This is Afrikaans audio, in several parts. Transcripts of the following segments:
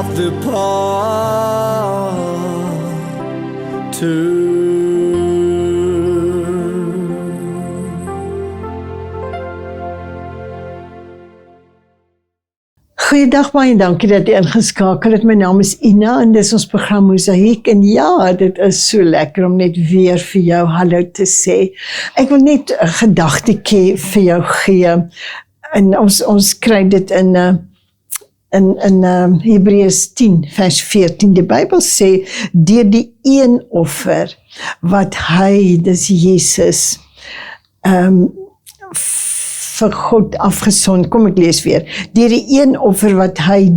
of the path to. Goeiedag baie en dankie dat jy ingeskakel het. My naam is Ina en dis ons program Mosaïek en ja, dit is so lekker om net weer vir jou hallo te sê. Ek wil net 'n gedagtetjie vir jou gee en ons kry dit in Hebreërs 10 vers 14. Die Bybel sê deur die een offer wat hy, dis Jesus, vir God afgesonder, kom ek lees weer, deur die een offer wat hy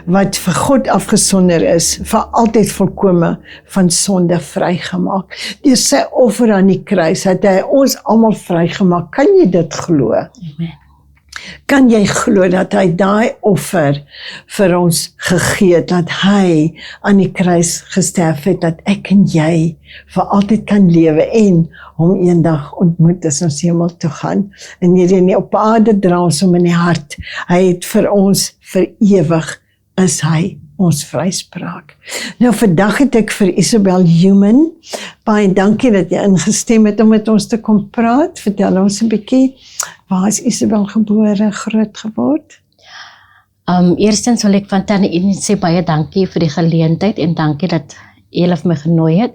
wat vir God afgesonder is, vir altyd volkome van sonde vrygemaak. Deur sy offer aan die kruis het hy ons almal vrygemaak. Kan jy dit glo? Amen. Kan jy glo dat hy daai offer vir ons gegee het, dat hy aan die kruis gesterf het, dat ek en jy vir altyd kan lewe en hom eendag ontmoet as ons hemel toe gaan. En hierdie nie op aarde dra ons hom in die hart. Hy het vir ons vir ewig is hy ons vryspraak. Nou vandag het ek vir Isabel Human, baie dankie dat jy ingestem het om met ons te kom praat. Vertel ons 'n bietjie, waar is Isabel gebore, groot geword? Eerstens wil ek van Tannie Ina sê baie dankie vir die geleentheid en dankie dat julle my genooi het.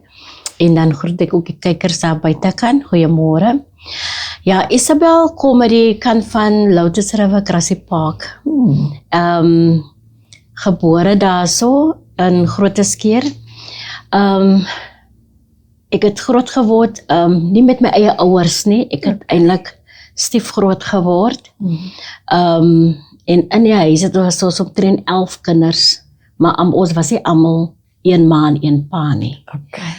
En dan groet ek ook die kykers daar buitekant. Goeiemôre. Ja, Isabel kom uit die kant van Lotus River Grassy Park. Gebore daarso in Grooterskeer. Ek het groot geword, nie met my eie ouers nie. Ek het eintlik stief groot geword. En in die huis het ons so omtrent 11 kinders, maar ons was nie almal een ma en een pa nie. Okay.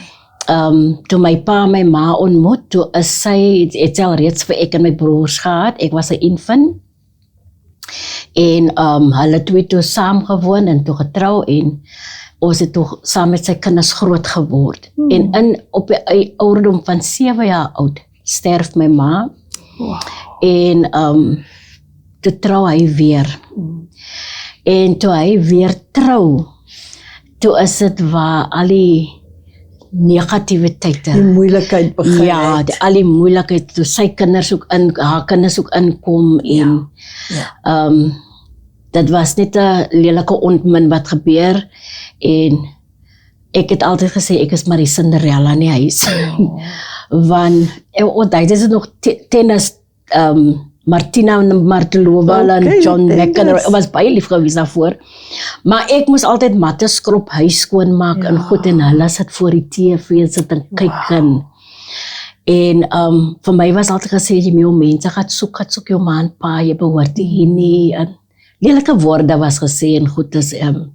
Toe my pa en my ma ontmoet, toe is sy, het al reeds vir ek en my broers gehad, ek was 'n infant, en hulle twee toe saam gewoon en toe getrou, en ons het toe saam met sy kinders groot geword. En op die ouderdom van 7 jaar oud, sterf my ma, en toe trou hy weer. En toe hy weer trou, toe is dit waar al die negativiteite. Die moeilikheid begin Ja, al die moeilikheid, toe sy kinders ook haar kinders ook inkom en dit was net 'n lelike ontmin wat gebeur en ek het altyd gesê ek is maar die Cinderella in die huis. Want dit is nog tennis Martina Martelova en John McEnroe, was baie lief gewees daarvoor. Maar ek moes altyd matte skrob, huis skoonmaak en goed, en hulle sit voor die TV sit en kyk in. En vir my was altyd gesê, jy moet mense gaan soek jou ma en pa, jy behoort hier nie, en lelike woorde was gesê en goed is, en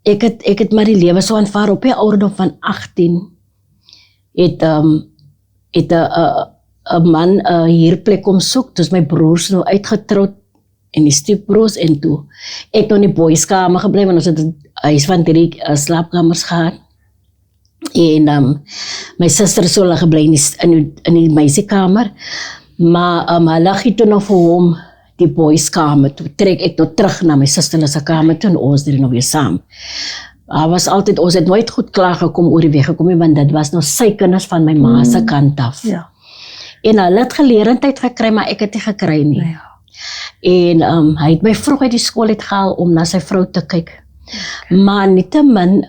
ek het maar die lewe so aanvaar. Op die ouderdom van 18 het 'n man 'n huurplek kom soek, dus my broers nou uitgetroud en die stiefbroers, en toe ek nou in die boyskamer gebly, want ons het 'n huis van 3 slaapkamers gehad, en my suster is so gebly in die meisiekamer, maar hulle gee toe nog vir hom die boyskamer, toe trek ek nou terug na my suster se kamer toe, en ons drie nou weer saam. Ons het nooit goed klaar gekom oor die weg gekom, want dit was nou sy kinders van my ma se kant af. Ja. En hulle het geleentheid gekry, maar ek het nie gekry nie. Ja. En hy het my vroeg uit die skool uitgehaal om na sy vrou te kyk. Maar nietemin,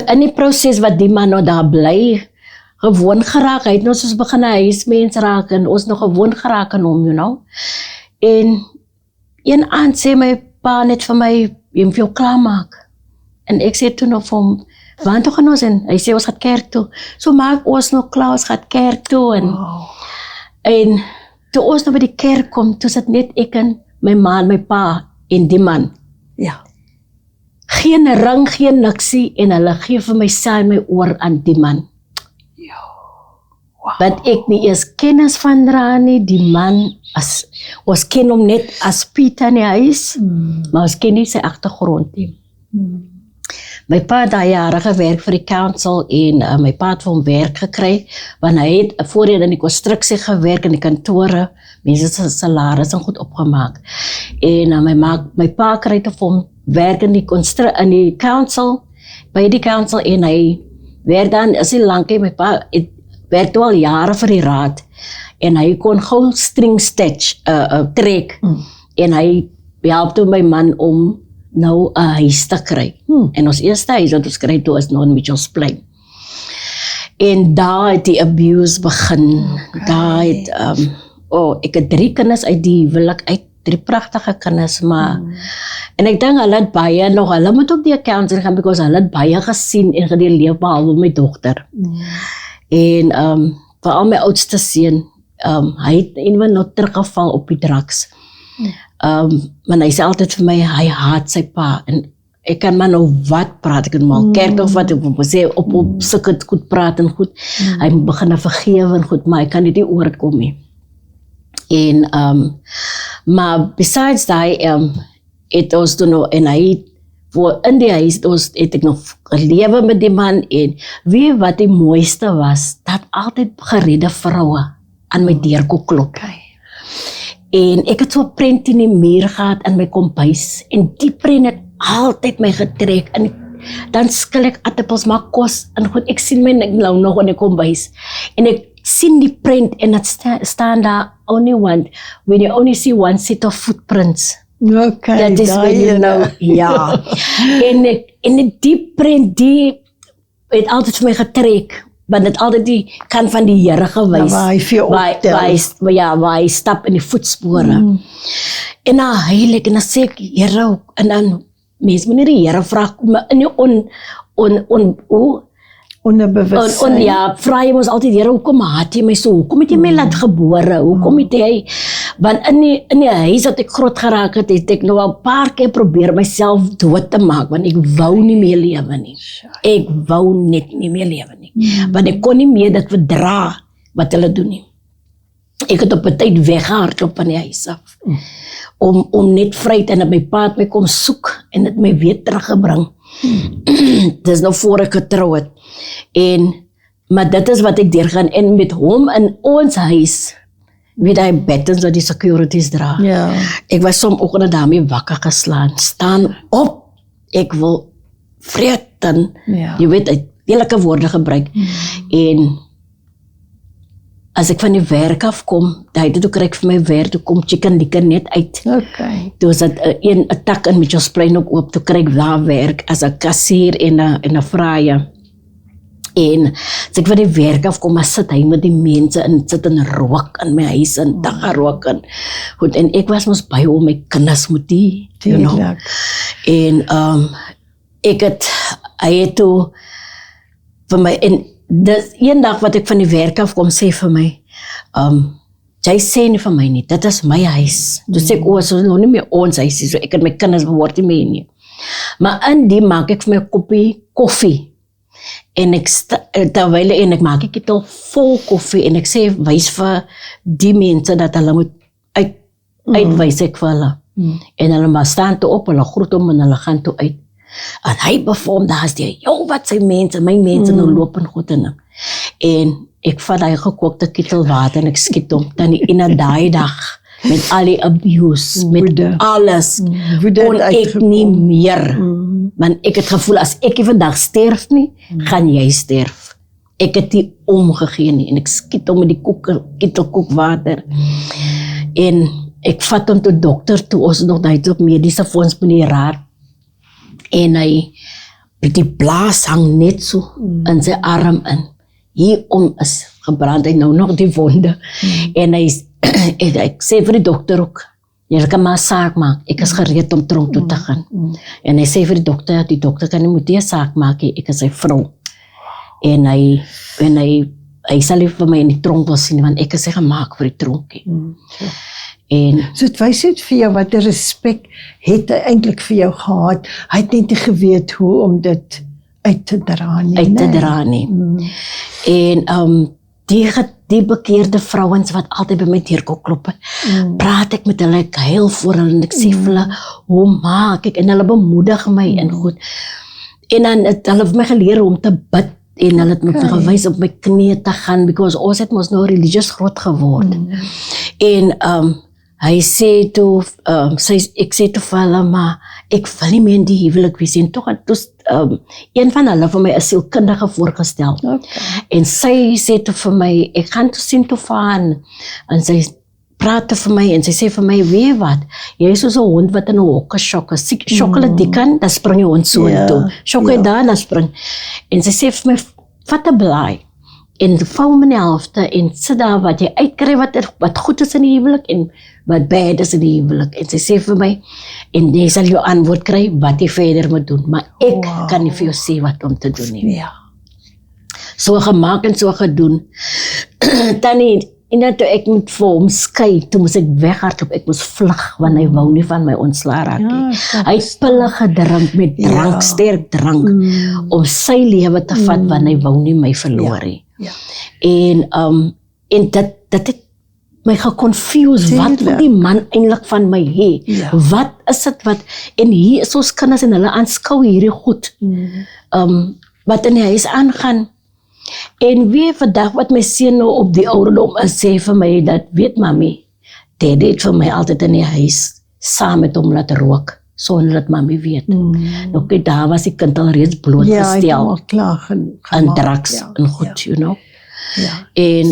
in die proses wat die man nou daar bly, gewoon geraak, hy het nou soos begin 'n huismens raak, en ons nog gewoon geraak aan hom, En een aand sê my pa net vir my, jy moet jou klaarmaak. En ek sê toe nog vir hom, waar toe gaan ons in? Hy sê ons gaan kerk toe. So maak ons nog klaar, ons gaan kerk toe. En toe ons nou by die kerk kom, toe sit net ek en my ma en my pa en die man. Ja. Geen ring, geen niksie, en hulle gee vir my saai my oor aan die man. Want ek nie eers kennis van dra nie, die man, ons ken hom net as Piet in die huis, maar ons ken nie sy agtergrond nie. My pa het daai jare gewerk vir die council, en my pa het vir hom werk gekry, want hy het voorheen in die konstruksie gewerk in die kantore, mense se salaris en goed opgemaak. En my pa kry te vir hom werk in die council, by die council, en hy werk dan, is hy lank, my pa werk toe al jare vir die raad, en hy kon gou string stitch, trek, en hy help toe my man om nou 'n huis te kry. En ons eerste huis wat ons kry toe is nou in Mitchells Plain. En daar het die abuse begin. Daar het, ek het 3 kinders uit die huwelik uit, 3 pragtige kinders, maar en ek dink hulle het baie nog, hulle moet ook die accounts gaan, because hulle het baie gesien en gedeleef behalwe my dogter. En veral my oudste seun, hy het eendag nog teruggeval op die drugs. Maar hy sê altyd vir my, hy haat sy pa, en ek kan maar nou wat praat, ek kan maar kerk of wat, ek moet sê, op sulke goed praat en goed, hy moet begin vergewe en goed, maar hy kan nie oorkom nie. En, maar besides die, het ons toen nog, en hy, in die huis, het ek nog gelewe met die man, en weet wat die mooiste was, dat altyd geredde vroue aan my deur kon klop. En ek het so 'n prent in die muur gehad in my kombuis, en die prent het altyd my getrek, en dan skil ek aardappels, maar kos, en goed, ek sien my nou nog in die kombuis, en ek sien die print, en het staan daar only one, when you only see one set of footprints. Okay, Dat is when you know, ja. En die print, die het altyd vir my getrek, want het altyd die kant van die Here gewys, waar hy vir jou optel. waar hy stap in die voetspore. En dan heilig, en dan sê ek, Here, en dan, mens moet nie die Here vraag, maar in die Onderbewustzijn. ja, vra jy ons altyd, Here, hoekom haat jy my so? Hoekom het jy my laat gebore? Hoekom het jy, want in die huis wat ek groot geraak het, het ek nou al 'n paar keer probeer myself dood te maak, want ek wou nie meer lewe nie. Ek wou net nie meer lewe nie. Want ek kon nie meer dit verdra wat hulle doen nie. Ek het op 'n tyd weggehardloop van die huis af. Om net vry te, en dat my pa het my kom soek, en het my weer teruggebring. Dis nou voor ek getrou het. Maar dit is wat ek deurgaan, en met hom in ons huis, weet hy bettens wat die securities dra. Ja. Ek was somoggend daarmee wakker geslaan, staan op, ek wil vreten, jy weet, hy lelike woorde gebruik, en as ek van die werk afkom, toe kry ek vir my werk, toe kom Chicken Licker net uit. Okay. Toe was dat een tak in Mitchells Plain ook oop, toe kry ek daar werk as 'n kassier en 'n vrye. En as ek van die werk afkom, maar sit hy met die mense en sit en rook in my huis en dag rook en goed, en ek was mos by om my kinders moet die, you know. En hy het toe vir my, en dis een dag wat ek van die werk afkom, sê vir my, jy sê nie vir my nie, dit is my huis. Toe sê ek, so nou nie meer ons huis, so ek en my kinders behoort nie mee nie. Maar in die maak ek vir my 'n koppie koffie. En terwyl ek maak ek het al vol koffie, en ek sê, wys vir die mense dat hulle moet uitwys ek vir hulle. En hulle maar staan toe op, hulle groet om, en hulle gaan toe uit. En hy perform, daar is die, wat sy mense, my mense nou loop en goed en ek vat hy gekookte ketel water, en ek skiet hom, dan in daai dag, met al die abuse, met alles, kon ek nie meer. Want ek het gevoel, as ek vandag sterf nie, gaan jy sterf. Ek het nie omgegee nie, en ek skiet hom met die ketel kookwater. En ek vat hom tot dokter toe, ons nog net op mediese fonds met die raad. En die blaas hang net so in sy arm in. Hierom is gebrand, hy nou nog die wonde. En ek sê vir die dokter ook, jy kan maar 'n saak maak, ek is gereed om tronk toe te gaan. En hy sê vir die dokter kan nie moet die saak maak, ek is sy vrou. En hy sal nie vir my in die tronk wil sien, want ek is sy gemaak vir die tronkie. So het wys net vir jou wat 'n respek het hy eintlik vir jou gehad. Hy het net nie geweet hoe om dit uit te dra nie. En die bekeerde vrouens wat altyd by my deur kom klop, praat ek met hulle, ek huil voor hulle, en ek sê vir hulle, hoe maak ek, en hulle bemoedig my en goed. En dan het hulle vir my geleer om te bid, en hulle het my gewys op my knieë te gaan, because ons het mos nou religieus groot geword. En hy sê toe, ek sê toe vir hulle, maar ek wil nie meer in die huwelik wees en tog het een van hulle vir my 'n sielkundige voorgestel. En sy sê toe vir my, ek gaan toe sien toe van, en sy praat vir my en sy sê vir my, weet jy wat, jy is soos 'n hond wat in 'n hokke shokke, shokke die kan, dan spring jy hond so toe, shokke daar, dan spring, en sy sê vir my, vat 'n blaai, en vou hom in die helfte, en sit daar wat jy uitkry, wat goed is in die huwelik, en wat bad is in die huwelik, en sy sê vir my, en jy sal jou antwoord kry, wat jy verder moet doen, maar ek kan nie vir jou sê wat om te doen nie. So gemaak en so gedoen, Tannie, en toe ek moet vir hom skei, toe moes ek weghardloop, ek moes vlug, want hy wou nie van my ontslaa raak nie. Hy het pille gedrink met drank, sterk drank, om sy lewe te vat, want hy wou nie my verloor nie. En dit het my geconfuse, wat moet die man eintlik van my hê? Wat is dit wat, en hier is ons kinders en hulle aanskou hierdie goed, wat in die huis aangaan. En weer vandag wat my seun nou op die ouderdom is, sê vir my dat, weet mami, Daddy het vir my altyd in die huis saam met hom laat rook, sonder dat mami weet. Nou kyk, daar was die kind al reeds blootgestel aan drugs en goed, you know. En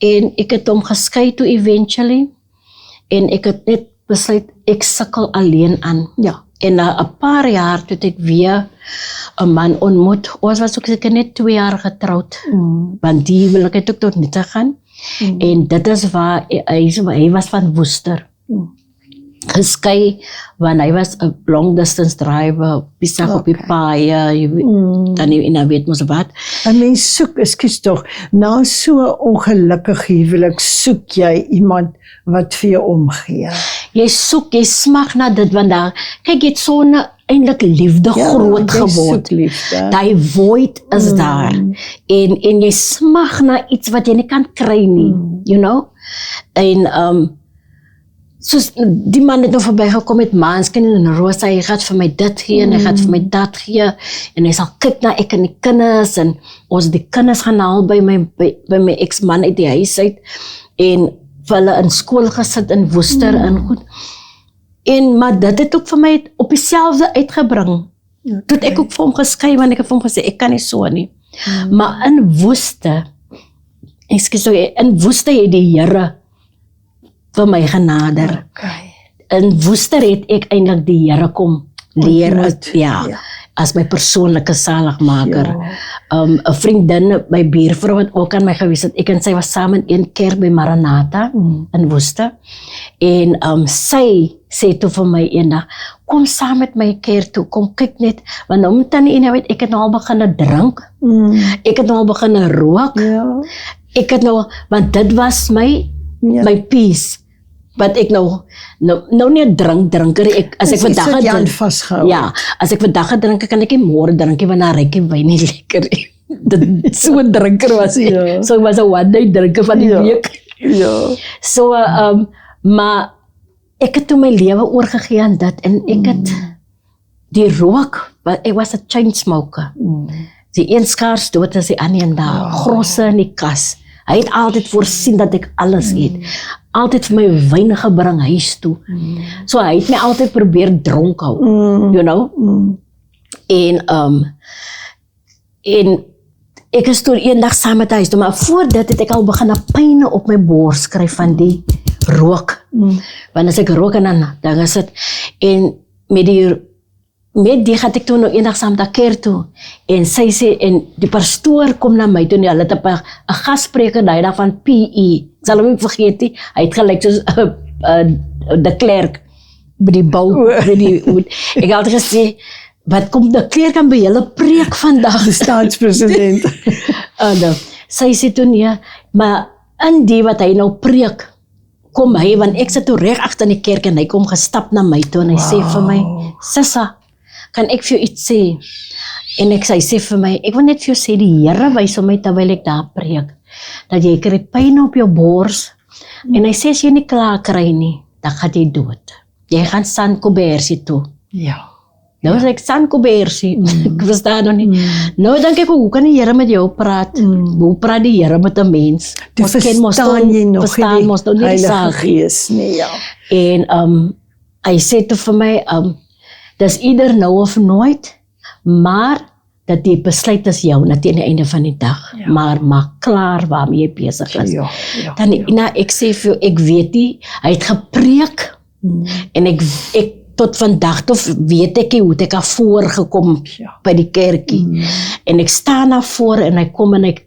en ek het hom geskei toe eventually, en ek het net besluit, ek sukkel alleen aan. En na 'n paar jaar toe het ek weer 'n man ontmoet. Ons was ook seker net 2 jaar getroud. Want die huwelik het ook tot niet te gaan. En dit is waar hy was van Woester. Geskei, want hy was 'n long distance driver, besig op die paaie, dan nie weet mos wat. 'n Mens soek, ekskuus tog, na so 'n ongelukkige huwelik soek jy iemand wat vir jou omgee. Jy soek, jy smag na dit, want daar, kyk, jy het so 'n eintlik liefde groot geword. Die void is daar. En jy smag na iets wat jy nie kan kry nie, you know? En soos die man het nou verbygekom met Maanskin en Rosa, hy gaat vir my dit gee en hy gaat vir my dat gee en hy sal kyk na ek en die kinders en ons die kinders gaan haal by my ex-man uit die huis uit en vir hulle in skool gesit in Woester en goed. Maar dit het ook vir my op dieselfde uitgebring. Toe het ek ook vir hom geskei, want ek het vir hom gesê, ek kan nie so nie. Maar in Woester, in Woester het die Here vir my genader. In Woester het ek eintlik die Here kom leer, as my persoonlike saligmaker. 'n vriendin, my buurvrou het ook aan my gewys dat ek en sy was saam in een kerk by Maranatha in Woester. En sy sê toe vir my eendag, kom saam met my kerk toe, kom kyk net, want nou moet Tannie Ina weet, ek het nou al begin drink, ek het nou al begin rook, ek het nou, want dit was my peace, wat ek nou nie 'n drinker, as ek vandag gedrink, as ek vandag gedrink, kan ek nie môre drink, want dan ruik die wyn nie lekker. Dit so 'n drinker was ek. So ek was 'n one day drinker van die week. So, maar ek het toe my lewe oorgegee aan dit, en ek het die rook, ek was 'n chain smoker. Die een skaars dood as die ander en daar, grosse in die kas. Hy het altyd voorsien dat ek alles eet. Altyd vir my wyn gebring huis toe. So hy het my altyd probeer dronk hou, you know. En ek is toe eendag saam met huis toe, maar voor dit het ek al begin pyne op my bors skryf van die rook. Want as ek rook en dan is dit, en met die gaat ek toe nou eendag saam met kerk toe, en sy sê, en die pastoor kom na my toe, en hulle het 'n gaspreker daai dag van PE, ek sal hom nie vergeet nie, hy het gelyk soos de Klerk, by die bou, ek het altyd gesê, wat kom de Klerk aan by julle preek vandag? De staatspresident. Sy sê toe nee, maar in die wat hy nou preek, kom hy, want ek sit toe reg agter in die kerk, en hy kom gestap na my toe, en hy sê vir my, Sissa, kan ek vir jou iets sê? En ek sê vir my, ek wil net vir jou sê, die Here wys op my terwyl ek daar preek, dat jy kry pyn op jou bors, en hy sê as jy nie klaar kry nie, dan gaan jy dood. Jy gaan San Kobersie toe. Nou is ek sandkobersie. Ek verstaan nog nie. Nou dink ek, hoe kan die Here met jou praat? Hoe praat die Here met 'n mens? Toe verstaan jy nog verstaan mos nou nie die Heilige saak. Gees nie, ja. En hy sê toe vir my, dis ieder nou of nooit, maar dat die besluit is jou na teen die einde van die dag. Ja. Maar maak klaar waarmee jy besig is. Ja, Dan ek sê vir jou, ek weet nie, hy het gepreek en ek tot vandag toe weet ek nie hoe het ek daar voorgekom Ja. by die kerkie. En ek staan daar voor en hy kom en ek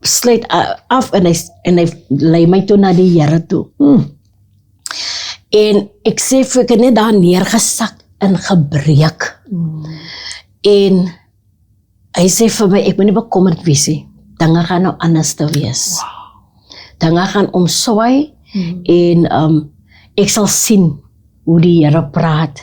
sluit af en hy lei my toe na die Here toe. En ek sê vir ek het net daar neergesak en gebreek. En hy sê vir my, ek moet nie bekommerd wees nie. Dinge gaan nou anders te wees. Dinge gaan omswaai en ek sal sien hoe die Here praat.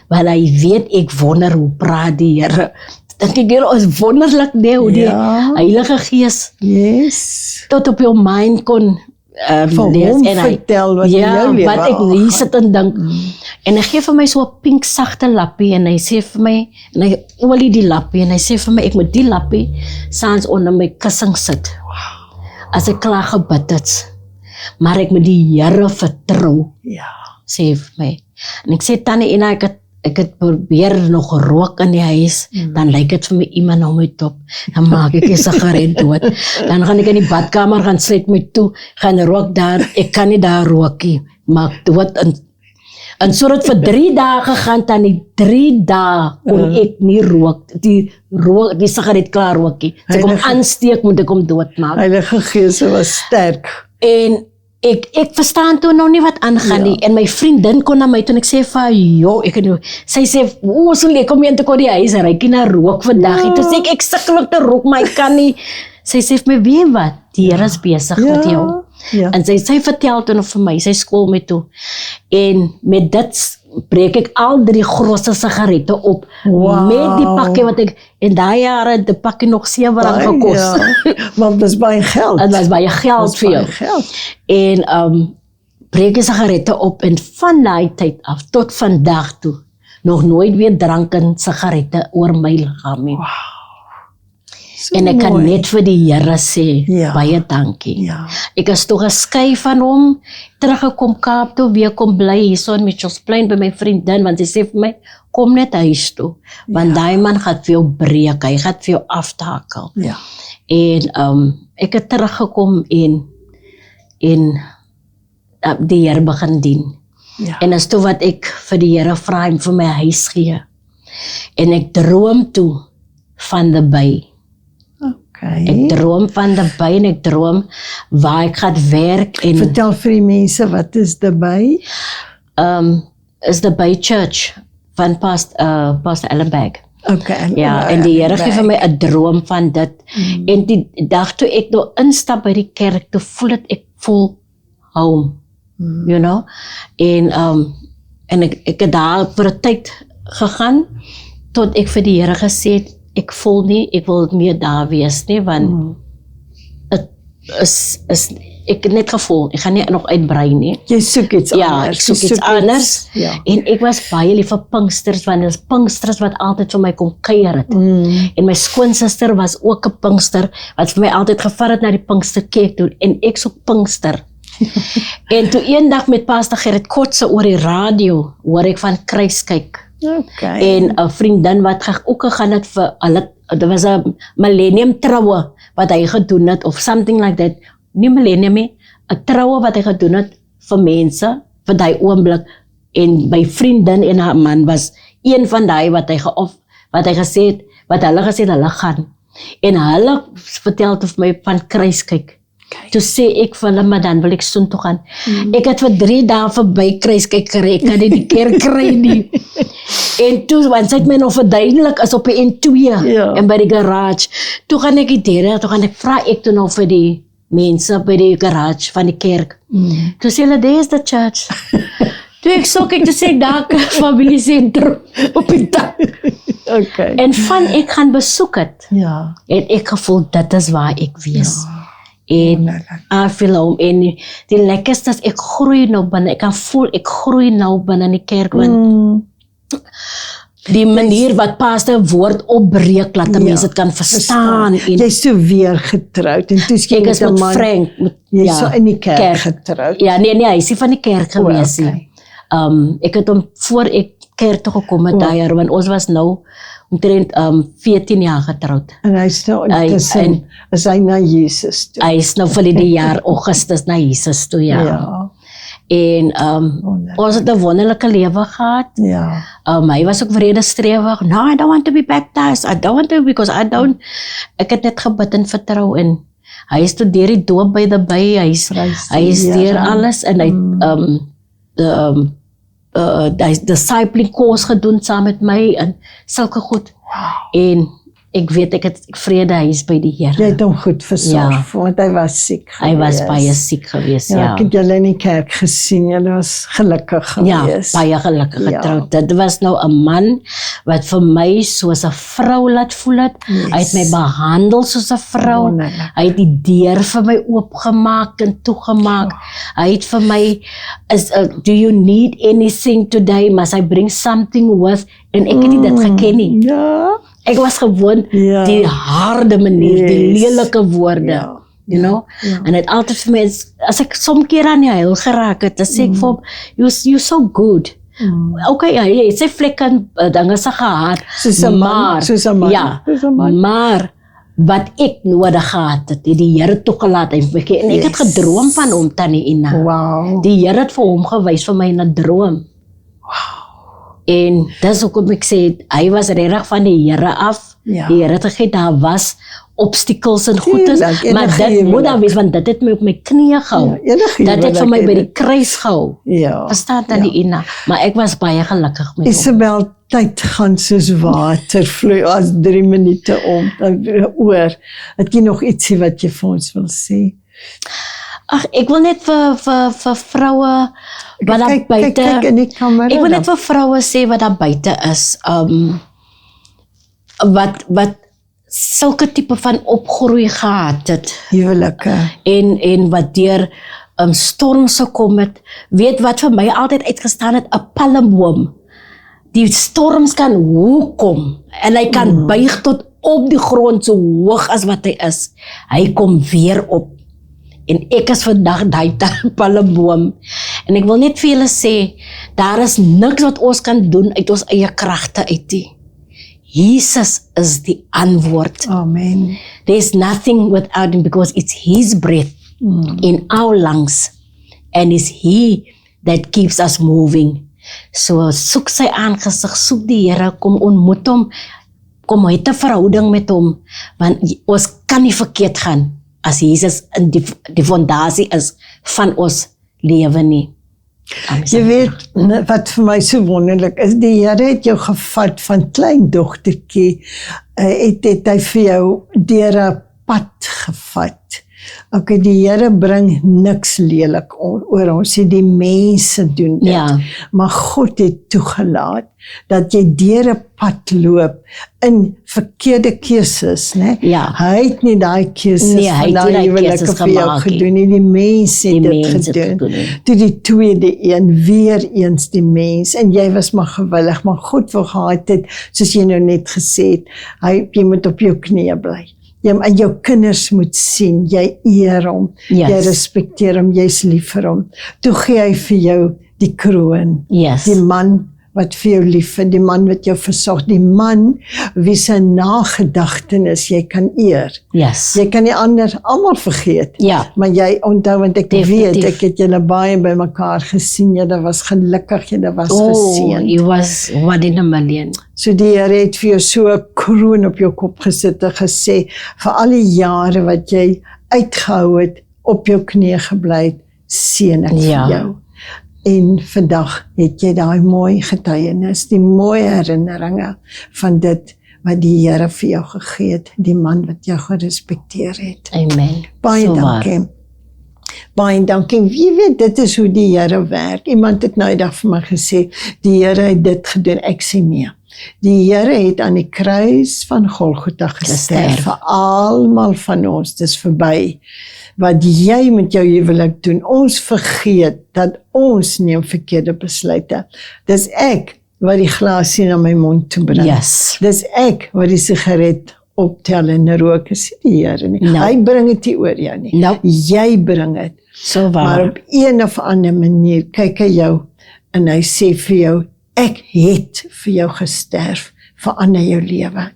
Want hy weet ek wonder hoe praat die Here. Dink ek hier is wonderlik nee hoe die Heilige Gees Yes. tot op jou mind kon Van hom vertel wat in jou lewe wat ek hier sit en dink. En hy gee vir my so 'n pink sagte lappie en hy sê vir my, en hy olie die lappie en hy sê vir my, ek moet die lappie saans onder my kussing sit. As ek klaar gebid het. Maar ek moet die Here vertrou, sê vir my. En ek sê tannie Ina, ek het probeer nog rook in die huis, dan lyk dit vir my iemand hou my top, dan maak ek 'n sigaret dood, dan gaan ek in die badkamer gaan sluit my toe, gaan rook daar, ek kan nie daar rook nie, maak dood en so het vir 3 dae gegaan, dan die 3 dae kon ek nie rook, die sigaret klaar rook nie, as ek hom aansteek moet ek hom doodmaak. Heilige Gees was sterk. En ek verstaan toe nou nie wat aangaan nie. En my vriendin kon na my toe en ek sê vir haar, joh, sy sê, so lekker om in te kom die huis, ryk nie na rook vandag. Toe sê ek sukkel om te rook, maar ek kan nie. Sy sê vir my, weet wat, die Here is besig met jou. En sy vertel toe nog vir my, sy skool my toe. En met dit breek ek al 3 grosse sigarette op. Met die pakkie wat ek, en daai jare het die pakkie nog R7 gekos. Want dit is baie geld. Het was baie geld vir jou. En breek die sigarette op en van daai tyd af tot vandag toe nog nooit weer drank en sigarette oor my liggaam nie. En ek kan net vir die Here sê, baie dankie. Ek is toch geskei van hom, teruggekom Kaap toe, weer kom bly hierso in Mitchellsplein by my vriendin, want sy sê vir my, kom net huis toe, want daai man gaat vir jou breek, hy gaat vir jou aftakel. En ek het teruggekom en die Here begin dien. En is toe wat ek vir die Here vra en vir my huis gee. En ek droom toe van die by. Ek droom van die by en ek droom waar ek gaan werk. En vertel vir die mense, wat is die by? Is die by church van Pastor Ellenberg. Ja, en die Here gee vir my 'n droom van dit. En die dag toe ek nou instap by die kerk, toe voel dit ek voel home. You know? En ek het daar vir 'n tyd gegaan tot ek vir die Here gesê het, ek voel nie, ek wil meer daar wees nie, want het is ek het net gevoel, ek gaan nie nog uitbrei nie. Jy soek iets anders. Ek soek iets anders. En ek was baie lief vir Pinksters, want dit is Pinksters wat altyd vir my kom kuier het. En my skoonsister was ook 'n Pinkster, wat vir my altyd gevat het na die Pinksterkerk toe, en ek soek Pinkster. En toe eendag met Pastor Gerrit Kotse oor die radio, hoor ek van Kruiskyk. En 'n vriendin wat ook gegaan het vir hulle, dit was 'n millennium troue wat hy gedoen het, of something like that, nie millennium nie, 'n troue wat hy gedoen het vir mense, vir die oomblik, en my vriendin en haar man was een van die wat hy gesê het, wat hulle gesê het, hulle gaan, en hulle vertel vir my van Kruiskyk. Toe sê ek vir hulle, maar dan wil ek soontoe gaan. Ek het vir 3 dae verby Kruiskyk gery, ek kan nie die kerk kry nie. En toe, want sy het my nog verduidelik, is op die N2 en by die garage. Toe gaan ek die deur, toe gaan ek vra ek toe nog vir die mense by die garage van die kerk. Toe sê hulle, there is the church. Toe ek soek ek, toe sê ek daar familiesentrum op die dak. En van ek gaan besoek het, en ek gevoel, dit is waar ek wees. En afgeloom, en die lekkerste is, ek groei nou binne, ek kan voel, ek groei nou binne in die kerk, want Die manier wat pastor woord opbreek, laat die mense dit kan verstaan. En Jy's so weer getroud en toe ek is met Frank, Jy's so in die kerk getroud. Ja, nee, hy is nie van die kerk gewees nie. Ek het hom voor ek kerk toe gekom het daai jaar, want ons was nou omtrent 14 jaar getroud. En hy is nou intussen, is hy na Jesus toe. Hy is nou verlede jaar Augustus na Jesus toe, ja. En ons het 'n wonderlike lewe gehad. Ja. Hy was ook vredestreewig. No, I don't want to be baptized. I don't want to because I don't. Ek het net gebid en vertrou en hy is toe deur die doop by die by. Hy is deur alles en hy hy discipling course gedoen saam met my en sulke goed. En ek weet ek het vrede huis by die Here. Jy het hom goed versorg, want hy was siek gewees. Hy was baie siek gewees, ja. Ek het julle in die kerk gesien, julle was gelukkig gewees. Ja, baie gelukkig getroud. Dit was nou 'n man wat vir my soos 'n vrou laat voel het. Hy het my behandel soos 'n vrou. Hy het die deur vir my oopgemaak en toegemaak. Hy het vir my, do you need anything today? Must I bring something with? En ek het nie dit geken nie. Ja. Ek was gewoon die harde manier, die lelike woorde, you know. En het altyd vir my, as ek soms keer aan die huil geraak het, dan sê ek vir hom, you're so good. Okay, ja, jy sê vlek en dinge se gehad, maar, ja, maar, wat ek nodig gehad het, die Here toegelaat en ek het gedroom van hom, Tannie Ina. Wow. Die Here het vir hom gewys vir my in 'n droom. En dis hoekom ek sê, hy was regtig van die Here af. Die Here het gegee, daar was obstacles en goedes, maar dit moet dan wees, want dit het my op my knieë gehou. Dat het vir my by die kruis gehou. Verstaan dan die Ina? Maar ek was baie gelukkig met hom. Isabel, tyd gaan soos water, vloei as 3 minute om, oor. Het jy nog ietsie wat jy vir ons wil sê? Ag, ek wil net vir vroue wat daar buite, ek wil net vir vroue sê wat daar buite is, wat sulke tipe van opgroei gehad het. Huwelike. En wat deur storms gekom het, weet wat vir my altyd uitgestaan het, 'n palmboom. Die storms kan hoekom en hy kan buig tot op die grond so hoog as wat hy is. Hy kom weer op. En ek is vandag die palmboom. En ek wil net vir julle sê, daar is niks wat ons kan doen uit ons eie kragte uit nie. Jesus is die antwoord. Amen. There's nothing without him because it's his breath in our lungs. And it's he that keeps us moving. So soek sy aangesig, soek die Here, kom ontmoet hom, kom het 'n verhouding met hom, want ons kan nie verkeerd gaan as Jesus in die fondasie is van ons lewe nie. Jy weet, wat vir my so wonderlik is, die Here het jou gevat van klein dogtertjie, het hy vir jou deur 'n pad gevat. Okay, die Here bring niks lelik oor ons, die mense doen dit. Ja. Maar God het toegelaat dat jy deur 'n pad loop in verkeerde keuses, né? Ja. Hy het nie daai keuses van daai huwelike vir jou gedoen nie, die mense het dit gedoen. Toe die tweede een, weer eens die mens, en jy was maar gewillig, maar God wil gehad het, soos jy nou net gesê het, jy moet op jou knieë bly. En jou kinders moet sien, jy eer hom, jy respekteer hom, jy's lief vir hom. Toe gee hy vir jou die kroon, die man wat vir jou lief is, die man wat jou versorg, die man wie sy nagedagtenis jy kan eer. Jy kan die ander almal vergeet, maar jy onthou, want ek weet, ek het julle baie by mekaar gesien, julle was gelukkig, julle was geseënd. You was one in a million. So die Here het vir jou so 'n kroon op jou kop gesit en gesê, vir al die jare wat jy uitgehou het, op jou knieë gebly het, seën ek vir jou. En vandag het jy daai mooi getuienis, die mooi herinneringe van dit wat die Here vir jou gegee het, die man wat jou gerespekteer het. Amen. Baie dankie. Baie dankie. Wie weet, dit is hoe die Here werk. Iemand het nou eendag vir my gesê, die Here het dit gedoen, ek sê nee. Die Here het aan die kruis van Golgotha gesterf vir almal van ons, dis verby. Wat jy met jou huwelik doen, ons vergeet dat ons neem verkeerde besluite. Dis ek wat die glasie na my mond toe bring. Yes. Dis ek wat die sigaret optel en rook, is nie die Here nie. Nou. Hy bring dit nie oor jou nie. Nou. Jy bring dit. So Maar waar. op een of ander manier kyk hy jou en hy sê vir jou, ek het vir jou gesterf, verander jou lewe.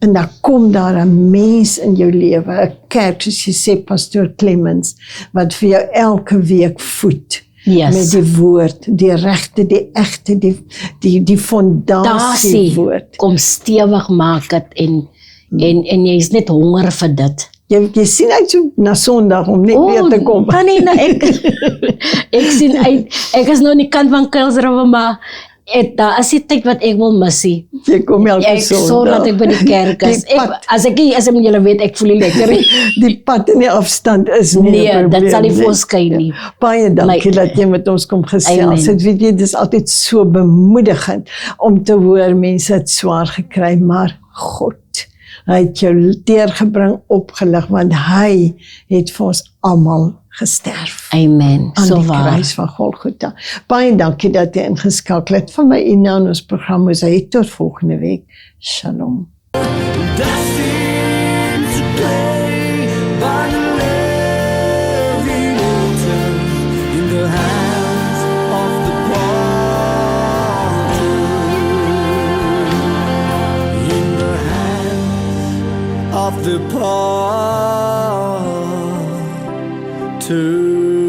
En dan kom daar 'n mens in jou lewe, 'n kerk, soos jy sê, Pastoor Clemens, wat vir jou elke week voed. Yes. Met die woord, die regte, die egte, die fondasie Dasie woord. kom stewig maak dit en jy is net honger vir dit. Jy sien uit so na Sondag om net weer te kom. Tannie, nou ek sien uit, ek is nou aan die kant van Kuilsrivier, maar daar is die tyd wat ek wil missie. Jy kom elke Ek Sondag. sorg dat ek by die kerk is. Die pad. As julle weet, ek voel nie lekker nie. Die pad en die afstand is nie 'n Nee, probleem dit sal nie nie. voorskyn nie. Baie dankie dat jy met ons kom gesels. Amen. Dit weet jy, dis altyd so bemoedigend om te hoor mense het swaar gekry, maar God, hy het jou deurgebring, opgelig, want hy het vir ons almal gesterf. Amen. Aan So die waar. kruis van Golgotha. Baie dankie dat jy ingeskakel het. Van my Ina in ons program is hy tot volgende week. Shalom. Destined to play by the living water in the hands of the potter, in the hands of the potter.